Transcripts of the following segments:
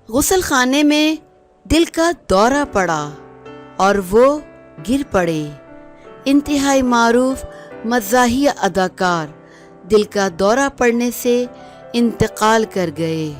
غسل خانے میں دل کا دورہ پڑا اور وہ گر پڑے۔ انتہائی معروف مزاحیہ اداکار دل کا دورہ پڑنے سے انتقال کر گئے۔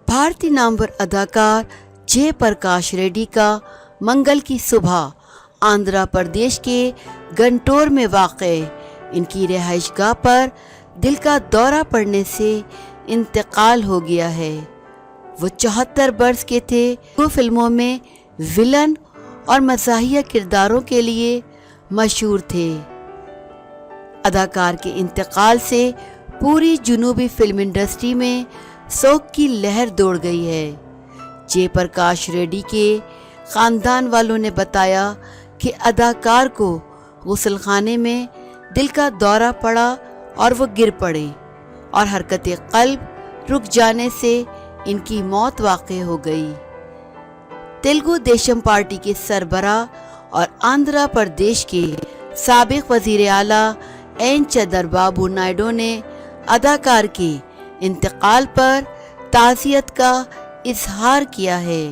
بھارتی نامور اداکار جے پرکاش ریڈی کا منگل کی صبح آندھرا پردیش کے گنٹور میں واقع ان کی رہائش گاہ پر دل کا دورہ پڑنے سے انتقال ہو گیا ہے۔ وہ 74 برس کے تھے۔ وہ فلموں میں ویلن اور مزاحیہ کرداروں کے لیے مشہور تھے۔ اداکار کے انتقال سے پوری جنوبی فلم انڈسٹری میں سوگ کی لہر دوڑ گئی ہے۔ جے پرکاش ریڈی کے خاندان والوں نے بتایا کہ اداکار کو غسل خانے میں دل کا دورہ پڑا اور وہ گر پڑے اور حرکت قلب رک جانے سے ان کی موت واقع ہو گئی۔ تیلگو دیشم پارٹی کے سربراہ اور آندھرا پردیش کے سابق وزیر اعلیٰ این چندر بابو نائیڈو نے اداکار کے انتقال پر تعزیت کا اظہار کیا ہے۔